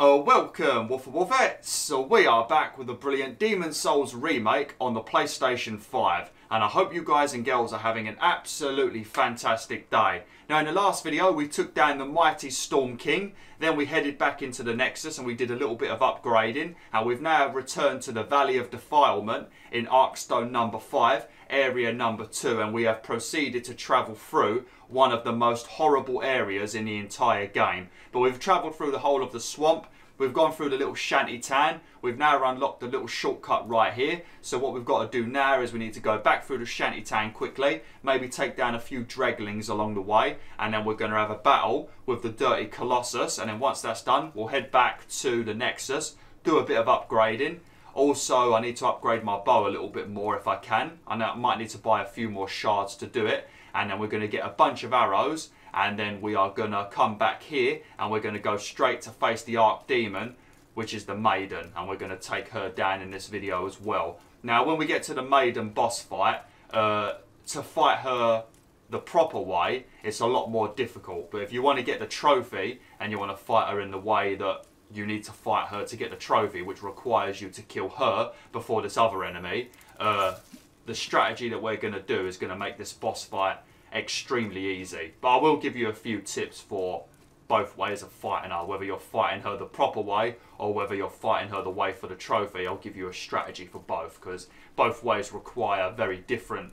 Welcome, BwolfTheWolfettes! So we are back with a brilliant Demon's Souls remake on the PlayStation 5. And I hope you guys and girls are having an absolutely fantastic day. Now in the last video we took down the mighty Storm King. Then we headed back into the Nexus and we did a little bit of upgrading. And we've now returned to the Valley of Defilement in Arkstone number 5, area number 2. And we have proceeded to travel through one of the most horrible areas in the entire game. But we've travelled through the whole of the swamp. We've gone through the little shanty town. We've now unlocked the little shortcut right here. So what we've got to do now is we need to go back through the shanty town quickly. Maybe take down a few draglings along the way. And then we're going to have a battle with the Dirty Colossus. And then once that's done, we'll head back to the Nexus. Do a bit of upgrading. Also, I need to upgrade my bow a little bit more if I can. I know I might need to buy a few more shards to do it. And then we're going to get a bunch of arrows. And then we are going to come back here and we're going to go straight to face the Archdemon, which is the Maiden. And we're going to take her down in this video as well. Now, when we get to the Maiden boss fight, to fight her the proper way, it's a lot more difficult. But if you want to get the trophy and you want to fight her in the way that you need to fight her to get the trophy, which requires you to kill her before this other enemy, the strategy that we're going to do is going to make this boss fight extremely easy. But I will give you a few tips for both ways of fighting her, whether you're fighting her the proper way or whether you're fighting her the way for the trophy. I'll give you a strategy for both, because both ways require very different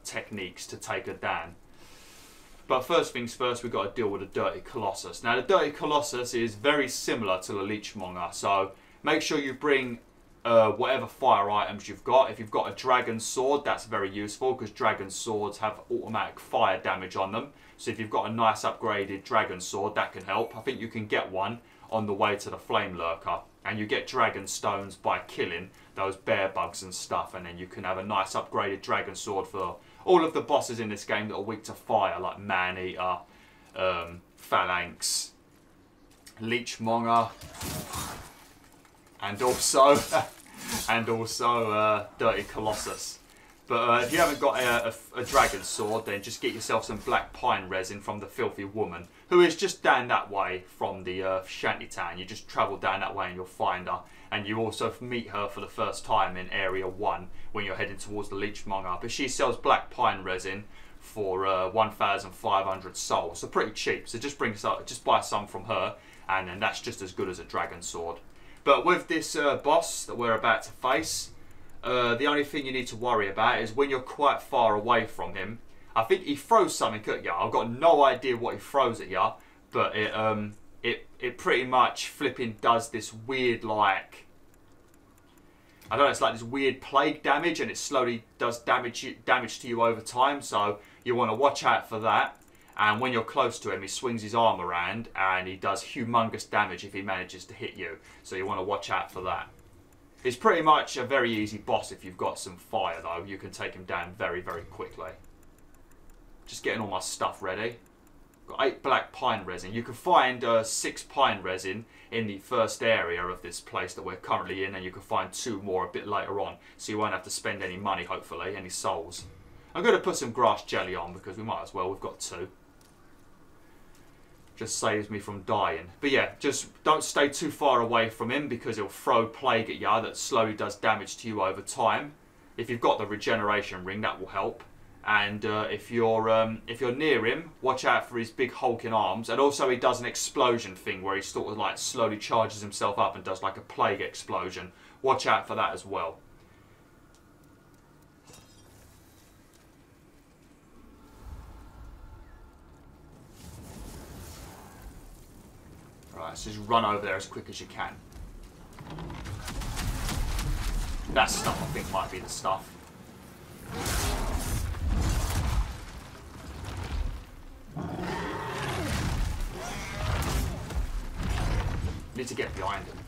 techniques to take her down. But first things first, we've got to deal with the Dirty Colossus. Now the Dirty Colossus is very similar to the Leechmonger, so make sure you bring whatever fire items you've got. If you've got a dragon sword, that's very useful because dragon swords have automatic fire damage on them. So if you've got a nice upgraded dragon sword, that can help. I think you can get one on the way to the flame lurker, and you get dragon stones by killing those bear bugs and stuff, and then you can have a nice upgraded dragon sword for all of the bosses in this game that are weak to fire, like Man-Eater, Phalanx, Leechmonger, and also Dirty Colossus. But if you haven't got a dragon sword, then just get yourself some black pine resin from the Filthy Woman, who is just down that way from the shantytown. You just travel down that way and you'll find her. And you also meet her for the first time in Area 1 when you're heading towards the Leechmonger. But she sells black pine resin for 1,500 souls, so pretty cheap. So just buy some from her, and then that's just as good as a dragon sword. But with this boss that we're about to face, the only thing you need to worry about is when you're quite far away from him. I think he throws something at you. I've got no idea what he throws at you, but it pretty much flipping does this weird, like, I don't know, it's like this weird plague damage, and it slowly does damage to you over time. So you want to watch out for that. And when you're close to him, he swings his arm around and he does humongous damage if he manages to hit you. So you want to watch out for that. He's pretty much a very easy boss if you've got some fire, though. You can take him down very, very quickly. Just getting all my stuff ready. Got 8 black pine resin. You can find 6 pine resin in the first area of this place that we're currently in, and you can find 2 more a bit later on. So you won't have to spend any money, hopefully, any souls. I'm going to put some grass jelly on because we might as well. We've got 2. Just saves me from dying. But yeah, just don't stay too far away from him because he'll throw plague at you that slowly does damage to you over time. If you've got the regeneration ring, that will help. And if you're near him, watch out for his big hulking arms. And also he does an explosion thing where he sort of like slowly charges himself up and does like a plague explosion. Watch out for that as well. Right, so just run over there as quick as you can. That stuff I think might be the stuff. Need to get behind him.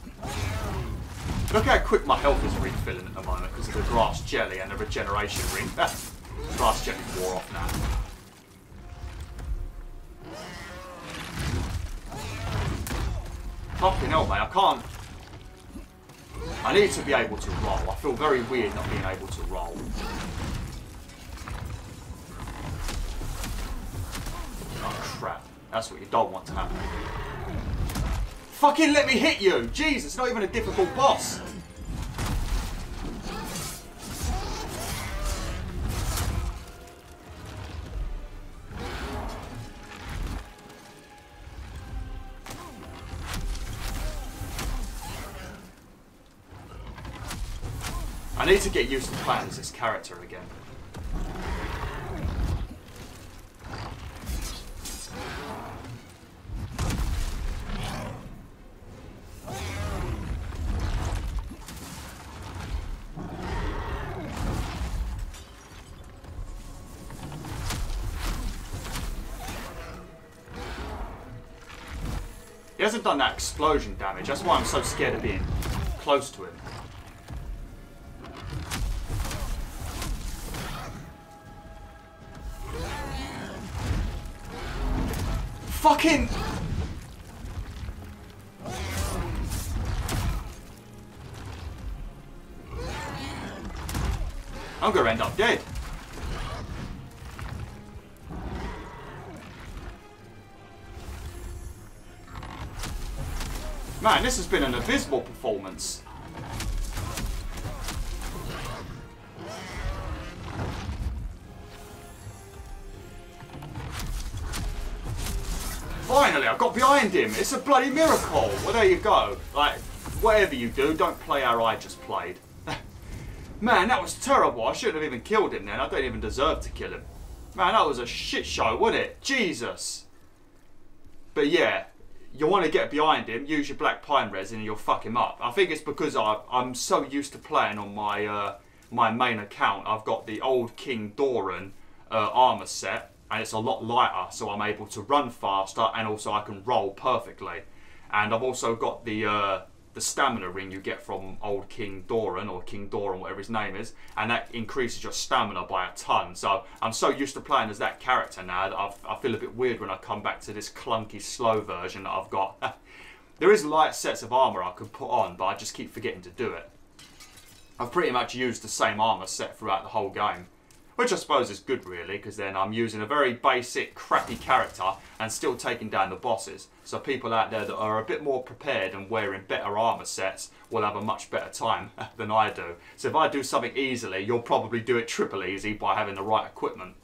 Look how quick my health is refilling at the moment because of the grass jelly and the regeneration ring. Grass jelly wore off now. Fucking hell, mate, I can't. I need to be able to roll. I feel very weird not being able to roll. Oh crap. That's what you don't want to happen. Fucking let me hit you! Jesus, it's not even a difficult boss. I need to get used to playing as this character again. He hasn't done that explosion damage, that's why I'm so scared of being close to him. Fucking... I'm gonna end up dead. Man, this has been an abysmal performance. Finally, I got behind him. It's a bloody miracle. Well, there you go. Like, whatever you do, don't play how I just played. Man, that was terrible. I shouldn't have even killed him then. I don't even deserve to kill him. Man, that was a shit show, wasn't it? Jesus. But yeah, you want to get behind him, use your black pine resin and you'll fuck him up. I think it's because I'm so used to playing on my my main account. I've got the old King Doran armor set. And it's a lot lighter, so I'm able to run faster, and also I can roll perfectly. And I've also got the stamina ring you get from old King Doran, or King Doran, whatever his name is, and that increases your stamina by a ton. So I'm so used to playing as that character now that I feel a bit weird when I come back to this clunky, slow version that I've got. There is light sets of armor I could put on, but I just keep forgetting to do it. I've pretty much used the same armor set throughout the whole game. Which I suppose is good really, because then I'm using a very basic, crappy character and still taking down the bosses. So people out there that are a bit more prepared and wearing better armor sets will have a much better time than I do. So if I do something easily, you'll probably do it triple easy by having the right equipment.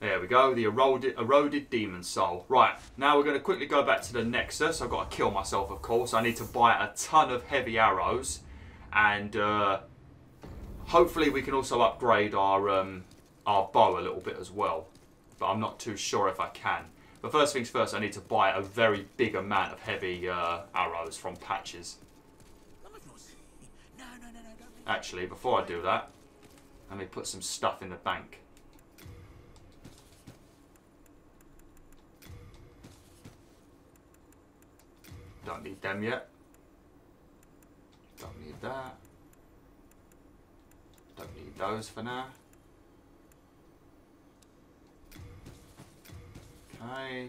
There we go, the eroded demon soul. Right, now we're going to quickly go back to the Nexus. I've got to kill myself, of course. I need to buy a ton of heavy arrows and... hopefully we can also upgrade our bow a little bit as well, but I'm not too sure if I can. But first things first, I need to buy a very big amount of heavy arrows from patches. Actually, before I do that, let me put some stuff in the bank. Don't need them yet. Don't need that. Don't need those for now. Okay. I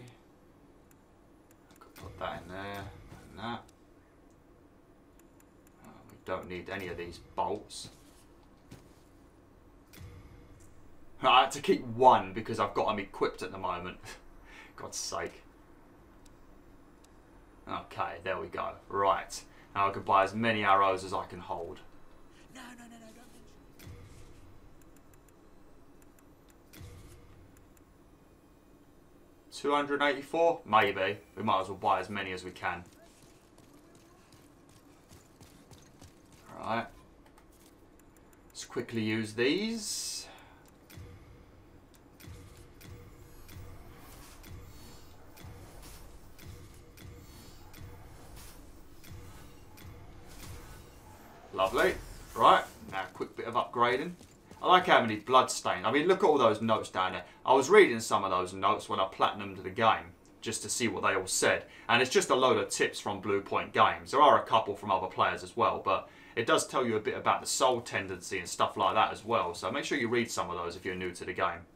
could put that in there and that. We don't need any of these bolts. I had to keep one because I've got them equipped at the moment. God's sake. Okay, there we go. Right. Now I can buy as many arrows as I can hold. No, no, no, no, don't. 284? Maybe. We might as well buy as many as we can. Alright. Let's quickly use these. Lovely. Right, now a quick bit of upgrading. I like how many bloodstains. I mean, look at all those notes down there. I was reading some of those notes when I platinumed the game, just to see what they all said. And it's just a load of tips from Bluepoint Games. There are a couple from other players as well, but it does tell you a bit about the soul tendency and stuff like that as well. So make sure you read some of those if you're new to the game.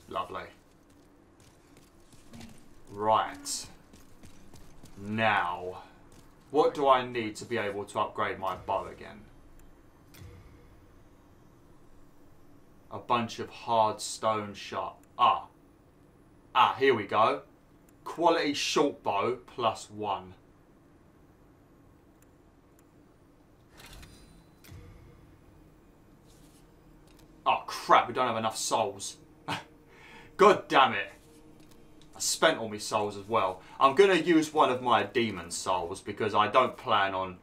Lovely. Right. Now, what do I need to be able to upgrade my bow again? A bunch of hard stone shot. Here we go. Quality short bow +1. Oh crap, we don't have enough souls. God damn it. I spent all my souls as well. I'm gonna use one of my demon souls because I don't plan on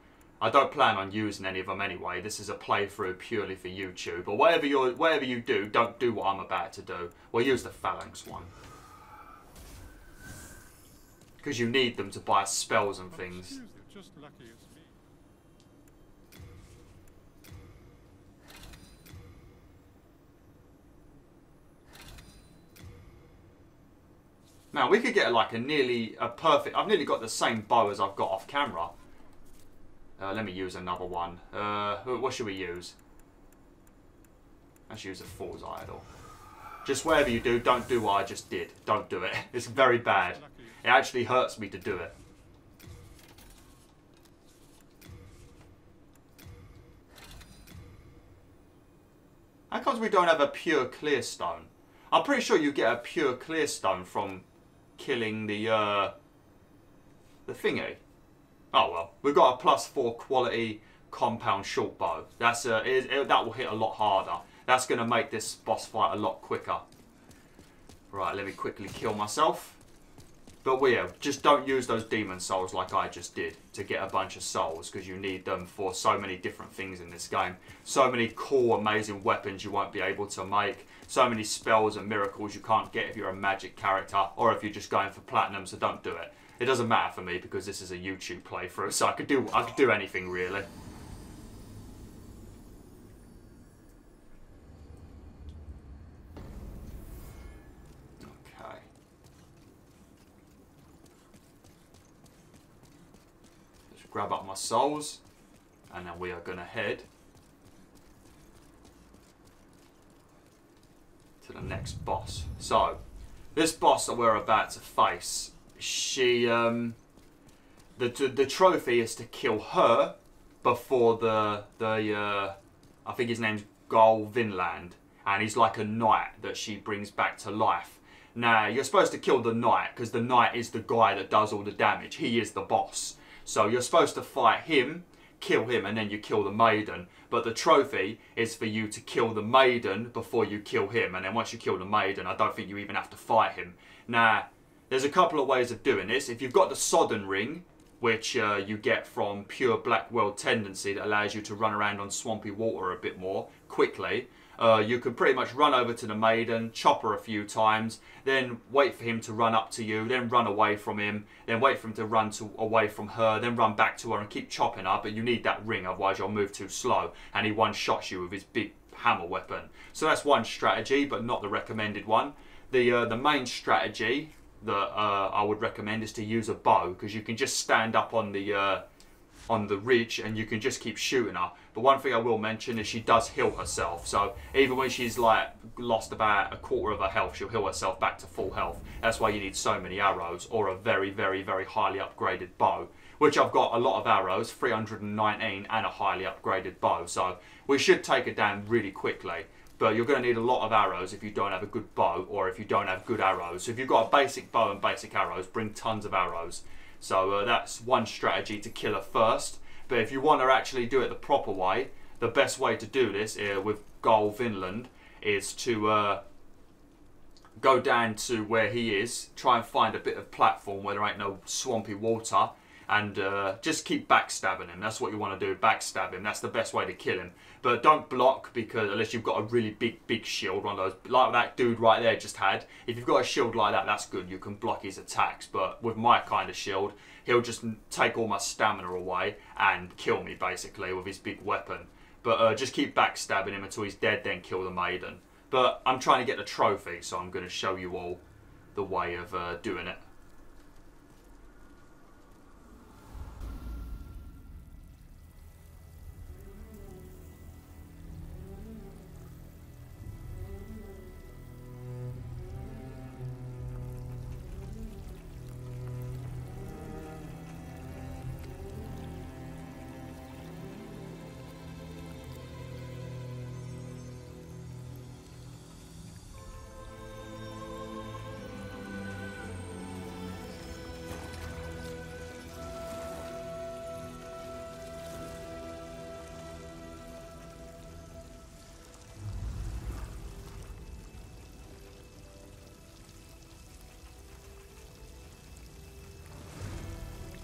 using any of them anyway. This is a playthrough purely for YouTube. Or whatever you do, don't do what I'm about to do. We'll use the phalanx one. Because you need them to buy spells and things. Just lucky it's me. Now we could get like a perfect. I've nearly got the same bow as I've got off camera. Let me use another one. What should we use? Let's use a Fool's Idol. Just whatever you do, don't do what I just did. Don't do it. It's very bad. It actually hurts me to do it. How comes we don't have a pure clear stone? I'm pretty sure you get a pure clear stone from killing the thingy. Oh well, we've got a +4 quality compound short bow. That's that will hit a lot harder. That's going to make this boss fight a lot quicker. Right, let me quickly kill myself. But just don't use those demon souls like I just did to get a bunch of souls, because you need them for so many different things in this game. So many cool, amazing weapons you won't be able to make. So many spells and miracles you can't get if you're a magic character or if you're just going for platinum, so don't do it. It doesn't matter for me because this is a YouTube playthrough, so I could do anything really. Okay. Just grab up my souls, and then we are going to head to the next boss. So, this boss that we're about to face, she, the trophy is to kill her before the I think his name's Vinland, and he's like a knight that she brings back to life. Now, you're supposed to kill the knight because the knight is the guy that does all the damage. He is the boss. So you're supposed to fight him, kill him, and then you kill the maiden. But the trophy is for you to kill the maiden before you kill him. And then once you kill the maiden, I don't think you even have to fight him. Now, there's a couple of ways of doing this. If you've got the Sodden Ring, which you get from pure Black World tendency that allows you to run around on swampy water a bit more quickly, you can pretty much run over to the maiden, chop her a few times, then wait for him to run up to you, then run away from him, then wait for him to run away from her, then run back to her and keep chopping her, but you need that ring, otherwise you'll move too slow, and he one-shots you with his big hammer weapon. So that's one strategy, but not the recommended one. The main strategy that I would recommend is to use a bow, because you can just stand up on the ridge and you can just keep shooting her. But one thing I will mention is she does heal herself, so even when she's like lost about a quarter of her health, she'll heal herself back to full health. That's why you need so many arrows, or a very, very, very highly upgraded bow, which I've got a lot of arrows, 319, and a highly upgraded bow, so we should take her down really quickly. But you're going to need a lot of arrows if you don't have a good bow, or if you don't have good arrows. So if you've got a basic bow and basic arrows, bring tons of arrows. So that's one strategy to kill her first. But if you want to actually do it the proper way, the best way to do this with Vinland is to go down to where he is, try and find a bit of platform where there ain't no swampy water, and just keep backstabbing him. That's what you want to do, backstab him. That's the best way to kill him. But don't block, because unless you've got a really big shield, one of those, like that dude right there just had. If you've got a shield like that, that's good. You can block his attacks. But with my kind of shield, he'll just take all my stamina away and kill me, basically, with his big weapon. But just keep backstabbing him until he's dead, then kill the maiden. But I'm trying to get the trophy, so I'm going to show you all the way of doing it.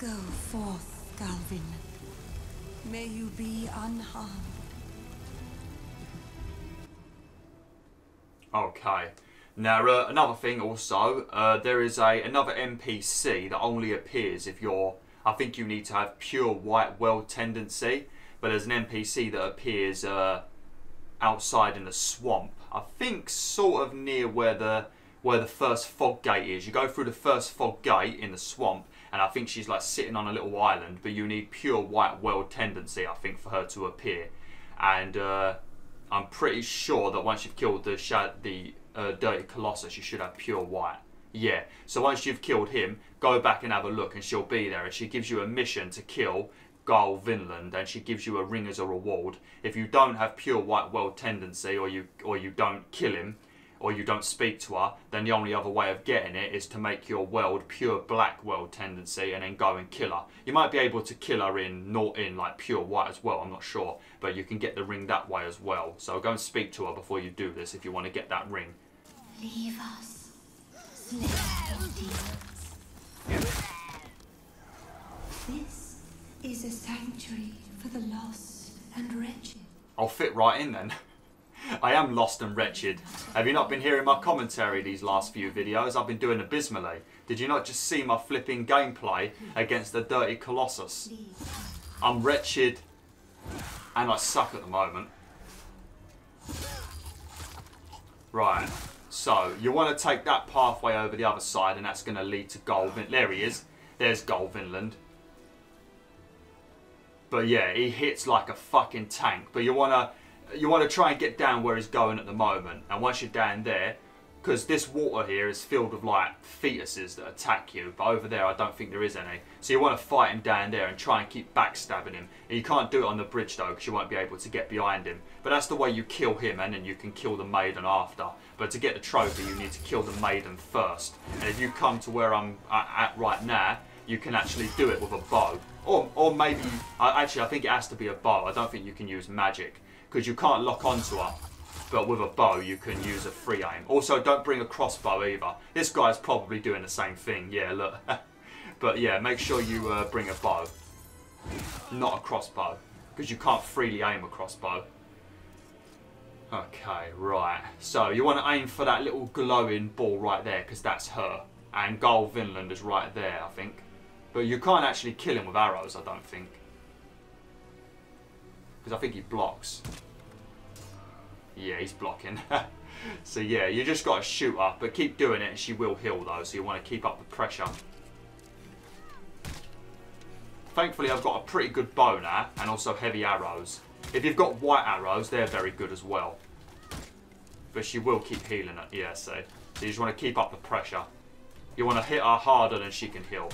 Go forth, Galvin. May you be unharmed. Okay. Now, another thing also, there is another NPC that only appears if you're... I think you need to have pure white world tendency, but there's an NPC that appears outside in the swamp. I think sort of near where the first fog gate is. You go through the first fog gate in the swamp, and I think she's like sitting on a little island, but you need pure white world tendency, I think, for her to appear. And I'm pretty sure that once you've killed the Dirty Colossus, you should have pure white. Yeah, so once you've killed him, go back and have a look, and she'll be there, and she gives you a mission to kill Garl Vinland, and she gives you a ring as a reward. If you don't have pure white world tendency, or you don't kill him, or you don't speak to her, then the only other way of getting it is to make your world pure black world tendency and then go and kill her. You might be able to kill her in like pure white as well, I'm not sure, but you can get the ring that way as well. So go and speak to her before you do this if you want to get that ring. Leave us. Slay your demons. This is a sanctuary for the lost and wretched. I'll fit right in then. I am lost and wretched. Have you not been hearing my commentary these last few videos? I've been doing abysmally. Did you not just see my flipping gameplay against the Dirty Colossus? I'm wretched and I suck at the moment. Right, so you want to take that pathway over the other side, and that's going to lead to Golvin. There he is. There's Garl Vinland. But yeah, he hits like a fucking tank. But you want to try and get down where he's going at the moment. And once you're down there, because this water here is filled with like fetuses that attack you, but over there I don't think there is any. So you want to fight him down there and try and keep backstabbing him. And you can't do it on the bridge though, because you won't be able to get behind him. But that's the way you kill him, and then you can kill the maiden after. But to get the trophy, you need to kill the maiden first. And if you come to where I'm at right now, you can actually do it with a bow. Or maybe, actually I think it has to be a bow. I don't think you can use magic, because you can't lock onto her. But with a bow, you can use a free aim. Also, don't bring a crossbow either. This guy's probably doing the same thing. Yeah, look. But yeah, make sure you bring a bow. Not a crossbow, because you can't freely aim a crossbow. Okay, right. So, you want to aim for that little glowing ball right there, because that's her. And Garl Vinland is right there, I think. But you can't actually kill him with arrows, I don't think. Because I think he blocks. Yeah, he's blocking. So yeah, you just got to shoot her, but keep doing it and she will heal though, so you want to keep up the pressure. Thankfully I've got a pretty good bow now, and also heavy arrows. If you've got white arrows, they're very good as well. But she will keep healing it, yeah, see. So you just want to keep up the pressure. You want to hit her harder than she can heal.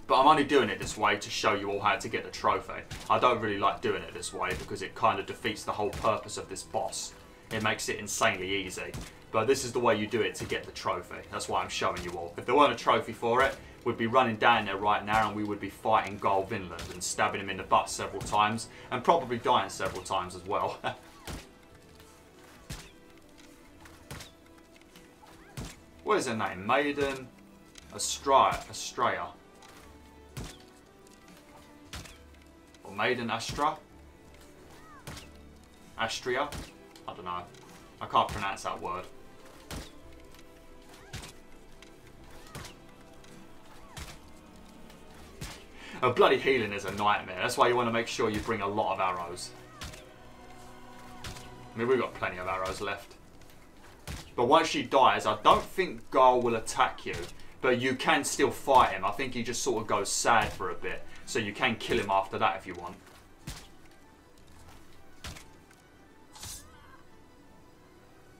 But I'm only doing it this way to show you all how to get the trophy. I don't really like doing it this way because it kind of defeats the whole purpose of this boss. It makes it insanely easy. But this is the way you do it to get the trophy. That's why I'm showing you all. If there weren't a trophy for it, we'd be running down there right now and we would be fighting Garl Vinland and stabbing him in the butt several times. And probably dying several times as well. What is her name? Maiden Astraea. Or Maiden Astraea? Astraea? I don't know. I can't pronounce that word. Oh, bloody healing is a nightmare. That's why you want to make sure you bring a lot of arrows. I mean, we've got plenty of arrows left. But once she dies, I don't think Garl will attack you. But you can still fight him. I think he just sort of goes sad for a bit. So you can kill him after that if you want.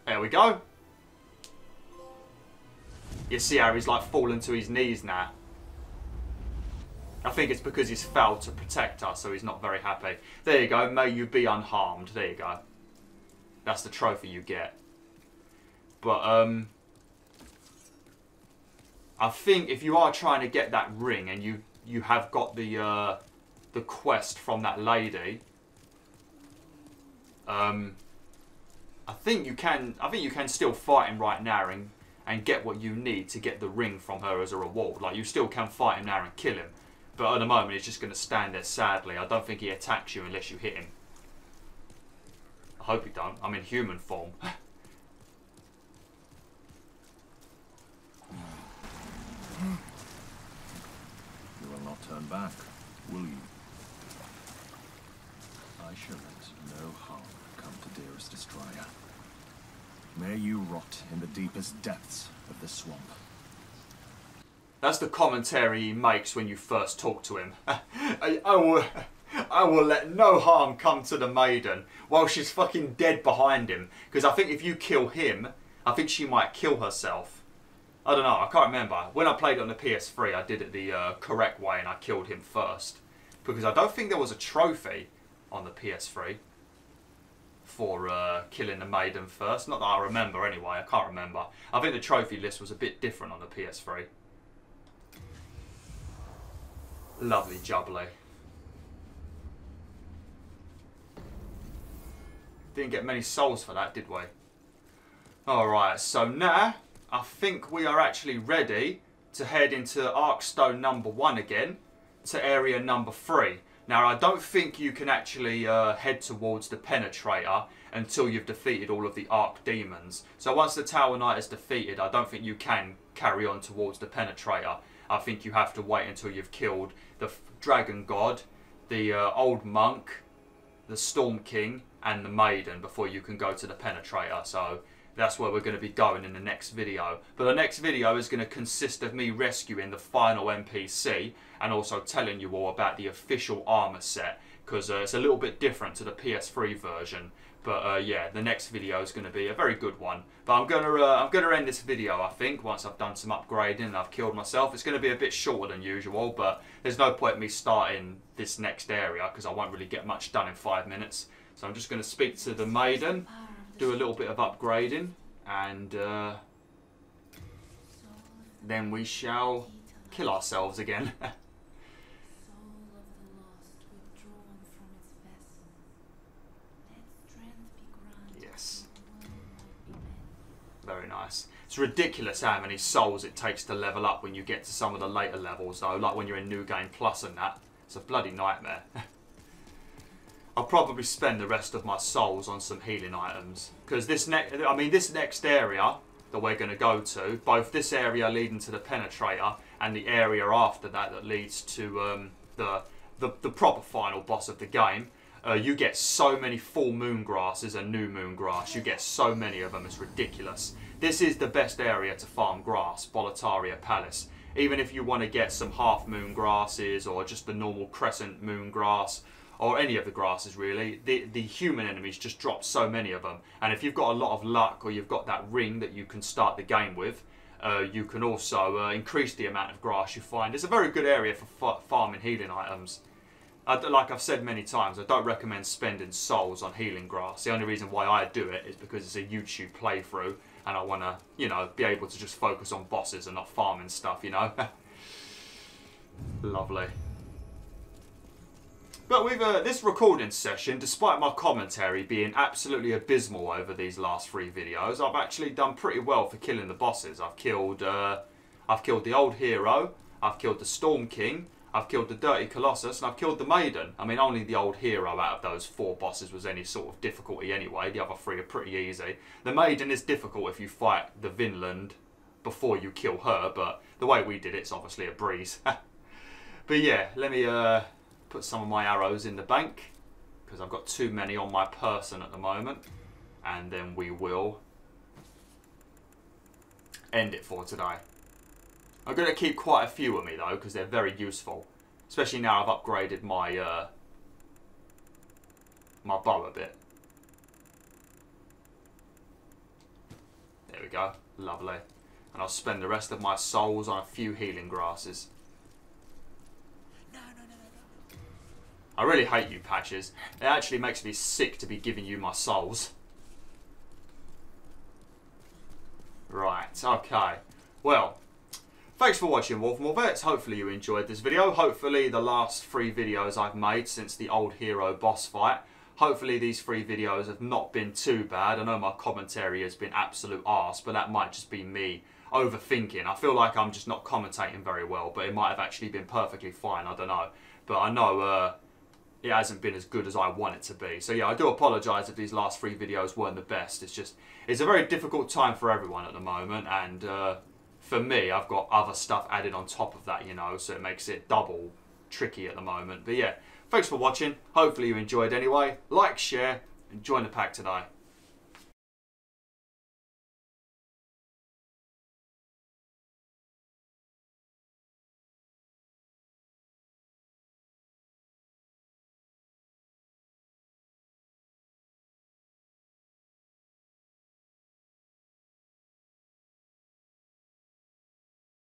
There we go. You see how he's like fallen to his knees now. I think it's because he's failed to protect us, so he's not very happy. There you go. May you be unharmed. There you go. That's the trophy you get. But, I think if you are trying to get that ring and you have got the quest from that lady, I think you can still fight him right now and get what you need to get the ring from her as a reward. Like, you still can fight him now and kill him, but at the moment he's just going to stand there sadly. I don't think he attacks you unless you hit him. I hope he don't. I'm in human form. You will not turn back, will you? I shall let no harm come to dearest Astraea. May you rot in the deepest depths of the swamp. That's the commentary he makes when you first talk to him. I will let no harm come to the maiden while she's fucking dead behind him. Because I think if you kill him, I think she might kill herself. I don't know, I can't remember. When I played it on the PS3, I did it the correct way and I killed him first. Because I don't think there was a trophy on the PS3 for killing the maiden first. Not that I remember anyway, I can't remember. I think the trophy list was a bit different on the PS3. Lovely jubbly. Didn't get many souls for that, did we? Alright, so now I think we are actually ready to head into Arkstone number 1 again, to area number 3. Now, I don't think you can actually head towards the Penetrator until you've defeated all of the Archdemons. So once the Tower Knight is defeated, I don't think you can carry on towards the Penetrator. I think you have to wait until you've killed the Dragon God, the Old Monk, the Storm King, and the Maiden before you can go to the Penetrator. So that's where we're going to be going in the next video. But the next video is going to consist of me rescuing the final NPC and also telling you all about the official armor set, because it's a little bit different to the PS3 version. But yeah, the next video is going to be a very good one. But I'm gonna end this video, I think, once I've done some upgrading and I've killed myself. It's going to be a bit shorter than usual, but there's no point in me starting this next area because I won't really get much done in 5 minutes. So I'm just going to speak to the Maiden, do a little bit of upgrading, and then we shall kill ourselves again. Yes. Very nice. It's ridiculous how many souls it takes to level up when you get to some of the later levels, though, like when you're in New Game Plus and that. It's a bloody nightmare. I'll probably spend the rest of my souls on some healing items, because this next area that we're going to go to, both this area leading to the Penetrator and the area after that that leads to the proper final boss of the game, you get so many full moon grasses and new moon grass. You get so many of them, it's ridiculous. This is the best area to farm grass, Boletaria Palace. Even if you want to get some half moon grasses or just the normal crescent moon grass, or any of the grasses really, the human enemies just drop so many of them. And if you've got a lot of luck, or you've got that ring that you can start the game with, you can also increase the amount of grass you find. It's a very good area for farming healing items. Like I've said many times, I don't recommend spending souls on healing grass. The only reason why I do it is because it's a YouTube playthrough and I want to, you know, be able to just focus on bosses and not farming stuff, you know. Lovely. But with this recording session, despite my commentary being absolutely abysmal over these last 3 videos, I've actually done pretty well for killing the bosses. I've killed the old hero, I've killed the Storm King, I've killed the Dirty Colossus, and I've killed the Maiden. I mean, only the old hero out of those 4 bosses was any sort of difficulty anyway. The other 3 are pretty easy. The Maiden is difficult if you fight the Vinland before you kill her, but the way we did it's obviously a breeze. But yeah, let me put some of my arrows in the bank, because I've got too many on my person at the moment, and then we will end it for today. I'm going to keep quite a few of me though, because they're very useful, especially now I've upgraded my my bow a bit. There we go, lovely. And I'll spend the rest of my souls on a few healing grasses. I really hate you, Patches. It actually makes me sick to be giving you my souls. Right, okay. Well, thanks for watching, BwolfTheWolf. Hopefully you enjoyed this video. Hopefully the last 3 videos I've made since the old hero boss fight, hopefully these 3 videos have not been too bad. I know my commentary has been absolute arse, but that might just be me overthinking. I feel like I'm just not commentating very well, but it might have actually been perfectly fine. I don't know. But I know it hasn't been as good as I want it to be. So yeah, I do apologise if these last 3 videos weren't the best. It's a very difficult time for everyone at the moment, and for me, I've got other stuff added on top of that, you know, so it makes it double tricky at the moment. But yeah, thanks for watching. Hopefully you enjoyed anyway. Like, share, and join the pack today.